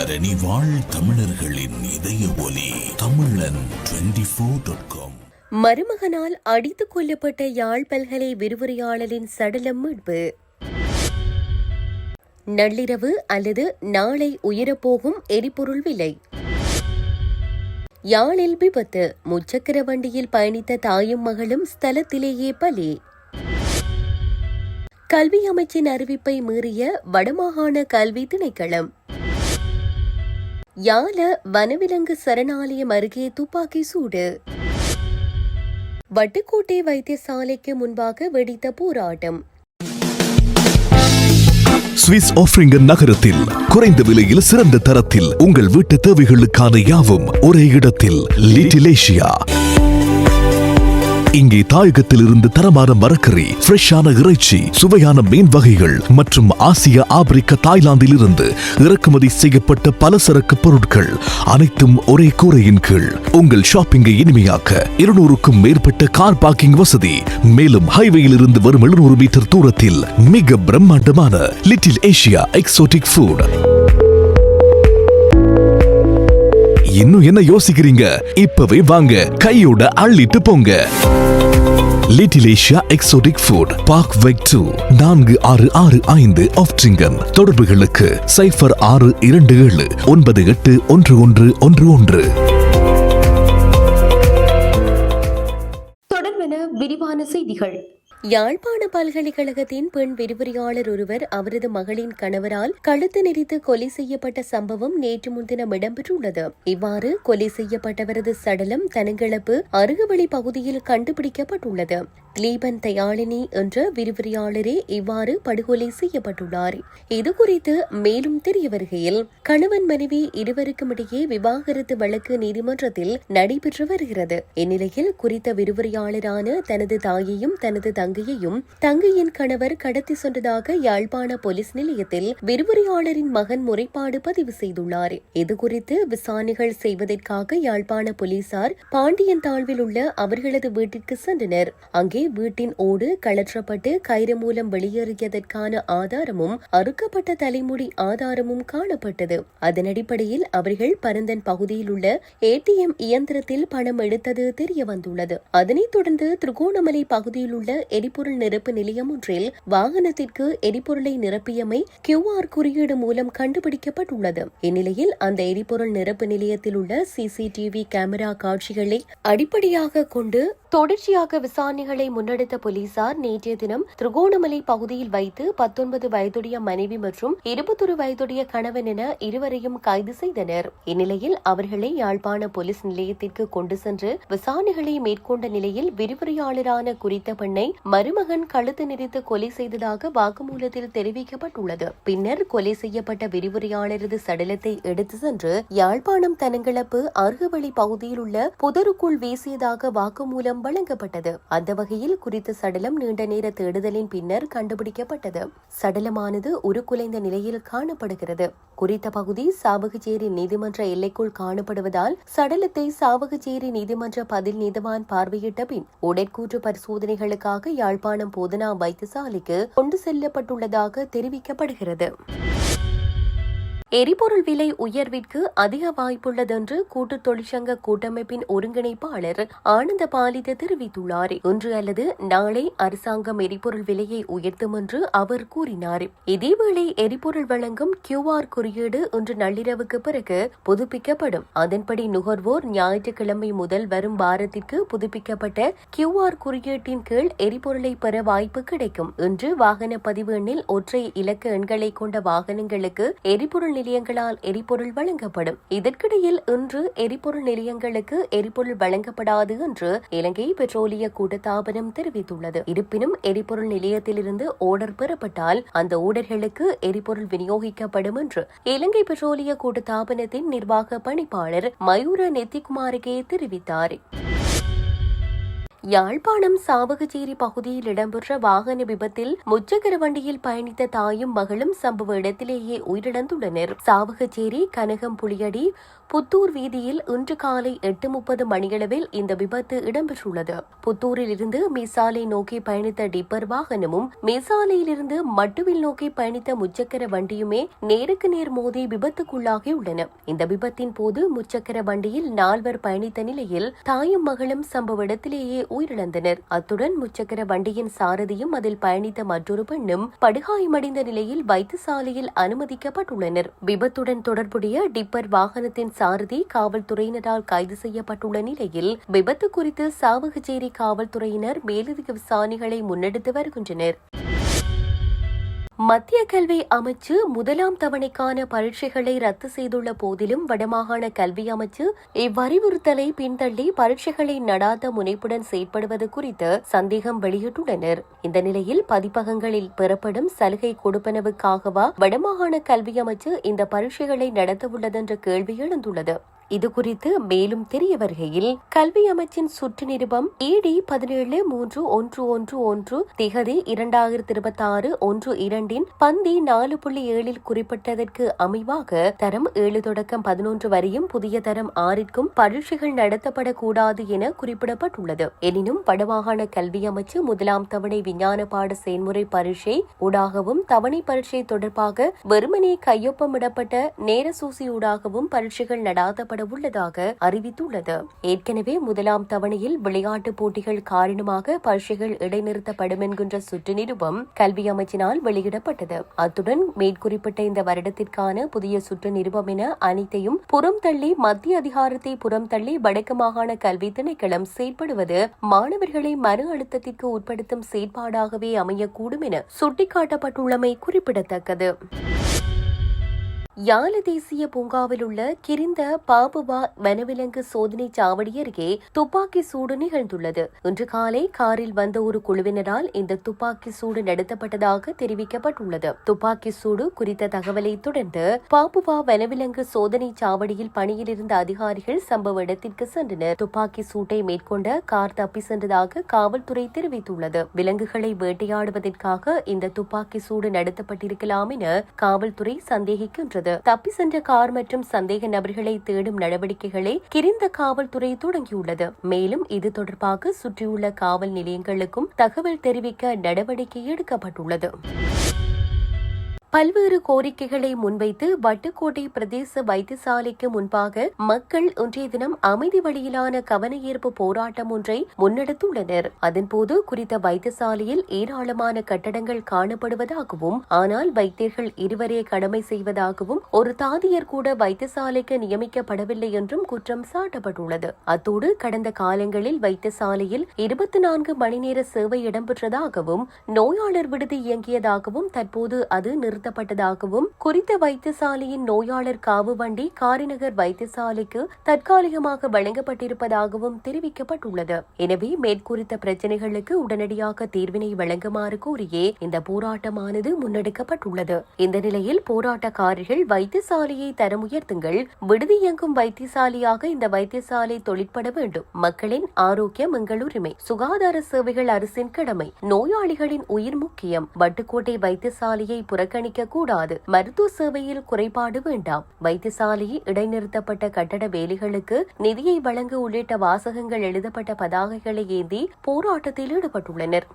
தரணி வாழ் தமிழர்களின் இதய ஒலி தமிழன் 24.com. மருமகனால் அடித்துக் கொல்லப்பட்ட யாழ் பல்கலை விரிவுரையாளரின் சடலம் மீட்பு. நள்ளிரவு அல்லது நாளை உயரப்போகும் எரிபொருள் விலை. யாழில் விபத்து, முச்சக்கர வண்டியில் பயணித்த தாயும் மகளும் ஸ்தலத்திலேயே பலி. கல்வி அமைச்சின் அறிவிப்பை மீறிய வடமாகாண கல்வி திணைக்களம். யாழ வனவிலங்கு சரணாலயம் அருகே துப்பாக்கி சூடு. வட்டுக்கோட்டை வைத்தியசாலைக்கு முன்பாக வெடித்த போராட்டம். சுவிஸ் ஆஃப்ரிங்கன் நகரத்தில் குறைந்த விலையில் சிறந்த தரத்தில் உங்கள் வீட்டு தேவைகளுக்கான யாவும் ஒரே இடத்தில். Little Asia. இங்கே தாயகத்தில் இருந்து தரமான மரக்கறி, ஃப்ரெஷ்ஷான இறைச்சி, சுவையான மீன் வகைகள் மற்றும் ஆசிய, ஆப்பிரிக்க, தாய்லாந்தில் இருந்து இறக்குமதி செய்யப்பட்ட பலசரக்கு பொருட்கள் அனைத்தும் ஒரே கூரையின் கீழ். உங்கள் ஷாப்பிங்கை இனிமையாக்க 200க்கும் மேற்பட்ட கார் பார்க்கிங் வசதி. மேலும் ஹைவேயில் இருந்து வரும் 700 மீட்டர் தூரத்தில் மிக பிரம்மாண்டமான லிட்டில் ஏசியா எக்ஸோட்டிக் ஃபுட். இன்னும் என்ன யோசிக்கிறீங்க? இப்பவே வாங்க, கையோட அள்ளிட்டு போங்க. Little Asia exotic food, park வெக் 2, 4665 ஆஃப்ட்ரிங்கன். தொடர்புகளுக்கு 0627 981111. தொடர்பென விரிவான செய்திகள். யாழ்ப்பாண பல்கலைக்கழகத்தின் பெண் விரிவுரையாளர் ஒருவர் அவரது மகளின் கணவரால் கழுத்து நெரித்து கொலை செய்யப்பட்ட சம்பவம் நேற்று முன்தினம் இடம்பெற்றுள்ளது. இவ்வாறு கொலை செய்யப்பட்டவரது சடலம் தனங்களப்பு அருகுவழி பகுதியில் கண்டுபிடிக்கப்பட்டுள்ளது. கிளீபன் தயாளினி என்ற விரிவுரையாளரே இவ்வாறு படுகொலை செய்யப்பட்டுள்ளார். இதுகுறித்து மேலும் தெரிய வருகையில், கணவன் மனைவி இருவருக்கும் இடையே விவாகரத்து வழக்கு நீதிமன்றத்தில் நடைபெற்று வருகிறது. இந்நிலையில் குறித்த விரிவுரையாளரான தனது தாயையும் தனது தங்கையையும் தங்கையின் கணவர் கடத்தி சென்றதாக யாழ்ப்பாண போலீஸ் நிலையத்தில் விரிவுரையாளரின் மகன் முறைப்பாடு பதிவு செய்துள்ளார். இதுகுறித்து விசாரணைகள் செய்வதற்காக யாழ்ப்பாண போலீசார் பாண்டியன் தாழ்வில் உள்ள அவர்களது வீட்டிற்கு சென்றனர். அங்கே வீட்டின் ஓடு கழற்றப்பட்டு கயிறு மூலம் வெளியேறியதற்கான ஆதாரமும் அறுக்கப்பட்ட தலைமுடி ஆதாரமும் காணப்பட்டது. அதன் அடிப்படையில் அவர்கள் பரந்தன் பகுதியில் உள்ள ஏடிஎம் இயந்திரத்தில் பணம் எடுத்தது தெரிய வந்துள்ளது. அதனைத் தொடர்ந்து திருகோணமலை பகுதியில் உள்ள எரிபொருள் நிரப்பு நிலையம் ஒன்றில் வாகனத்திற்கு எரிபொருளை நிரப்பியமை QR குறியீடு மூலம் கண்டுபிடிக்கப்பட்டுள்ளது. இந்நிலையில் அந்த எரிபொருள் நிரப்பு நிலையத்தில் உள்ள CCTV கேமரா காட்சிகளை அடிப்படையாக கொண்டு தொடர்ச்சியாக விசாரணைகளை முன்னெடுத்த போலீசார் நேற்றைய தினம் திருகோணமலை பகுதியில் வைத்து 19 வயதுடைய மனைவி மற்றும் 21 வயதுடைய கணவன் என இருவரையும் கைது செய்தனர். இந்நிலையில் அவர்களை யாழ்ப்பாண போலீஸ் நிலையத்திற்கு கொண்டு சென்று விசாரணைகளை மேற்கொண்ட நிலையில் விரிவுரையாளரான குறித்த பெண்ணை மருமகன் கழுத்து நெரித்து கொலை செய்ததாக வாக்குமூலத்தில் தெரிவிக்கப்பட்டுள்ளது. பின்னர் கொலை செய்யப்பட்ட விரிவுரையாளரது சடலத்தை எடுத்து சென்று யாழ்ப்பாணம் தனங்களப்பு அருகுவழி பகுதியில் உள்ள புதருக்குள் வீசியதாக வாக்குமூலம் வழங்கப்பட்டது. அந்த வகையில் குறித்த சடலம் நீண்ட நேர தேடுதலின் பின்னர் கண்டுபிடிக்கப்பட்டது. சடலமானது உருக்குலைந்த நிலையில் காணப்படுகிறது. குறித்த பகுதி சாவகச்சேரி நீதிமன்ற எல்லைக்குள் காணப்படுவதால் சடலத்தை சாவகச்சேரி நீதிமன்ற பதில் நீதிவான் பார்வையிட்ட பின் உடற்கூற்று பரிசோதனைகளுக்காக யாழ்ப்பாணம் போதனா வைத்தியசாலைக்கு கொண்டு செல்லப்பட்டுள்ளதாக தெரிவிக்கப்படுகிறது. எரிபொருள் விலை உயர்விற்கு அதிக வாய்ப்புள்ளதென்று கூட்டு தொழிற்சங்க கூட்டமைப்பின் ஒருங்கிணைப்பாளர் ஆனந்த பாலித தெரிவித்துள்ளார். இன்று அல்லது நாளை அரசாங்கம் எரிபொருள் விலையை உயர்த்தும் என்று அவர் கூறினார். இதேவேளை எரிபொருள் வழங்கும் QR குறியீடு இன்று நள்ளிரவுக்கு பிறகு புதுப்பிக்கப்படும். அதன்படி நுகர்வோர் ஞாயிற்றுக்கிழமை முதல் வரும் வாரத்திற்கு புதுப்பிக்கப்பட்ட QR குறியீட்டின் கீழ் எரிபொருளை பெற வாய்ப்பு கிடைக்கும். இன்று வாகன பதிவு எண்ணில் ஒற்றை இலக்க எண்களை கொண்ட வாகனங்களுக்கு எரிபொருள் நிலையங்களால் எரிபொருள் வழங்கப்படும். இதற்கிடையில் இன்று எரிபொருள் நிலையங்களுக்கு எரிபொருள் வழங்கப்படாது என்று இலங்கை பெட்ரோலிய கூட்டுத்தாபனம் தெரிவித்துள்ளது. இருப்பினும் எரிபொருள் நிலையத்திலிருந்து ஓர்டர் பெறப்பட்டால் அந்த ஓர்டர்களுக்கு எரிபொருள் விநியோகிக்கப்படும் என்று இலங்கை பெட்ரோலிய கூட்டுத்தாபனத்தின் நிர்வாக பணிப்பாளர் மயூர நெத்திகுமாரகே தெரிவித்தார். யாழ்ப்பாணம் சாவகச்சேரி பகுதியில் இடம்பெற்ற வாகன விபத்தில் முச்சக்கர வண்டியில் பயணித்த தாயும் மகளும் சம்பவ இடத்திலேயே உயிரிழந்துள்ளனர். சாவகச்சேரி கனகம் புளியடி புத்தூர் வீதியில் இன்று காலை 8:30 மணியளவில் இந்த விபத்து இடம்பெற்றுள்ளது. புத்தூரில் இருந்து மீசாலை நோக்கி பயணித்த டிப்பர் வாகனமும் மீசாலையிலிருந்து மட்டுவில் நோக்கி பயணித்த முச்சக்கர வண்டியுமே நேருக்கு நேர் மோதி விபத்துக்குள்ளாகியுள்ளன. இந்த விபத்தின் போது முச்சக்கர வண்டியில் 4 பயணித்த நிலையில் தாயும் மகளும் சம்பவ இடத்திலேயே உயிரிழந்தனர். அத்துடன் முச்சக்கர வண்டியின் சாரதியும் அதில் பயணித்த மற்றொரு பெண்ணும் படுகாயமடைந்த நிலையில் வைத்தியசாலையில் அனுமதிக்கப்பட்டுள்ளனர். விபத்துடன் தொடர்புடைய டிப்பர் வாகனத்தின் சாரதி காவல்துறையினரால் கைது செய்யப்பட்டுள்ள நிலையில் விபத்து குறித்து சாவகச்சேரி காவல்துறையினர் மேலதிக விசாரணைகளை முன்னெடுத்து வருகின்றனர். மத்திய கல்வி அமைச்சு 1ஆம் தவணைக்கான பரீட்சைகளை ரத்து செய்துள்ள போதிலும் வடமாகாண கல்வி அமைச்சு இவ்வறிவுறுத்தலை பின்தள்ளி பரீட்சைகளை நடாத்த முனைப்புடன் செயற்படுவது குறித்து சந்தேகம் வெளியிட்டுள்ளனர். இந்த நிலையில் பதிப்பகங்களில் பெறப்படும் சலுகை கொடுப்பனவுக்காகவா வடமாகாண கல்வி அமைச்சு இந்த பரீட்சைகளை நடத்தவுள்ளதென்ற கேள்வி எழுந்துள்ளது. இதுகுறித்து மேலும் தெரிய வருகையில் கல்வி அமைச்சின் சுற்று நிருபம் ED 17-3-111 திகதி 2026-1-2 பந்தி 4.7 குறிப்பிட்டதற்கு அமைவாக தரம் 7 தொடக்கம் 11 வரையும் புதிய தரம் 6ற்கும் பரீட்சைகள் நடத்தப்படக்கூடாது என குறிப்பிடப்பட்டுள்ளது. எனினும் வடமாகாண கல்வி அமைச்சு 1ஆம் தவணை விஞ்ஞான பாட செயல்முறை பரீட்சை ஊடாகவும் தவணை பரீட்சை தொடர்பாக வெறுமனே கையொப்பமிடப்பட்ட நேரசூசி ஊடாகவும் பரீட்சைகள் நடாத்தப்பட உள்ளதாக அறிவித்துள்ளது. ஏற்கனவே 1ஆம் தவணையில் விளையாட்டுப் போட்டிகள் காரணமாக பரீட்சைகள் இடைநிறுத்தப்படும் என்கின்ற சுற்று நிருபம் கல்வி அமைச்சினால் வெளியிடப்பட்டது. அத்துடன் மேற்குறிப்பிட்ட இந்த வருடத்திற்கான புதிய சுற்று நிருபம் என அனைத்தையும் புறம் தள்ளி மத்திய அதிகாரத்தை புறம் தள்ளி வடக்கு மாகாண கல்வி திணைக்களம் செயற்படுவது மாணவர்களை மன அழுத்தத்திற்கு உட்படுத்தும் செயற்பாடாகவே அமையக்கூடும் என சுட்டிக்காட்டப்பட்டுள்ளமை குறிப்பிடத்தக்கது. யாழ தேசிய பூங்காவில் உள்ள கிரிந்த பாபுவா வனவிலங்கு சோதனை சாவடி அருகே துப்பாக்கி சூடு நிகழ்ந்துள்ளது. இன்று காலை காரில் வந்த ஒரு குழுவினரால் இந்த துப்பாக்கி சூடு நடத்தப்பட்டதாக தெரிவிக்கப்பட்டுள்ளது. துப்பாக்கி சூடு குறித்த தகவலை தொடர்ந்து பாபுவா வனவிலங்கு சோதனை சாவடியில் பணியில் இருந்த அதிகாரிகள் சம்பவ இடத்திற்கு சென்றனர். துப்பாக்கி சூட்டை மேற்கொண்ட கார் தப்பி சென்றதாக காவல்துறை தெரிவித்துள்ளது. விலங்குகளை வேட்டையாடுவதற்காக இந்த துப்பாக்கி சூடு நடத்தப்பட்டிருக்கலாம் என காவல்துறை சந்தேகிக்கின்றது. தப்பி சென்ற கார் மற்றும் சந்தேக நபர்களை தேடும் நடவடிக்கைகளை கிரிந்த காவல்துறை தொடங்கியுள்ளது. மேலும் இது தொடர்பாக சுற்றியுள்ள காவல் நிலையங்களுக்கும் தகவல் தெரிவிக்க நடவடிக்கை எடுக்கப்பட்டுள்ளது. பல்வேறு கோரிக்கைகளை முன்வைத்து வட்டுக்கோட்டை பிரதேச வைத்தியசாலைக்கு முன்பாக மக்கள் இன்றைய தினம் அமைதி வழியிலான கவனஈர்ப்பு போராட்டம் ஒன்றை முன்னெடுத்துள்ளனர். அதன்போது குறித்த வைத்தியசாலையில் ஏராளமான கட்டடங்கள் காணப்படுவதாகவும் ஆனால் வைத்தியர்கள் இருவரே கடமை செய்வதாகவும் ஒரு தாதியர் கூட வைத்தியசாலைக்கு நியமிக்கப்படவில்லை என்றும் குற்றம் சாட்டப்பட்டுள்ளது. அத்தோடு கடந்த காலங்களில் வைத்தியசாலையில் 24 மணி நேர சேவை இடம்பெற்றதாகவும் நோயாளர் விடுதி இயங்கியதாகவும் தற்போது அது நிறுத்தப்பட்டதாகவும் குறித்த வைத்தியசாலையின் நோயாளர் காவு வண்டி காரிநகர் வைத்தியசாலைக்கு தற்காலிகமாக வழங்கப்பட்டிருப்பதாகவும் தெரிவிக்கப்பட்டுள்ளது. எனவே மேற்குறித்த பிரச்சினைகளுக்கு உடனடியாக தீர்வினை வழங்குமாறு கோரியே இந்த போராட்டமானது முன்னெடுக்கப்பட்டுள்ளது. இந்த நிலையில் போராட்டக்காரர்கள் வைத்தியசாலையை தரம் உயர்த்துங்கள், விடுதி இயங்கும் வைத்தியசாலையாக இந்த வைத்தியசாலை தொழிற்பட வேண்டும், மக்களின் ஆரோக்கியம் எங்கள் உரிமை, சுகாதார சேவைகள் அரசின் கடமை, நோயாளிகளின் உயிர் முக்கியம், வட்டுக்கோட்டை வைத்தியசாலையை புறக்கணிக்க கூடாது, மருத்துவ சேவையில் குறைபாடு வேண்டாம், வைத்தியசாலையில் இடைநிறுத்தப்பட்ட கட்டட வேலைகளுக்கு நிதியை வழங்க உள்ளிட்ட வாசகங்கள் எழுதப்பட்ட பதாகைகளை ஏந்தி போராட்டத்தில் ஈடுபட்டுள்ளனர்.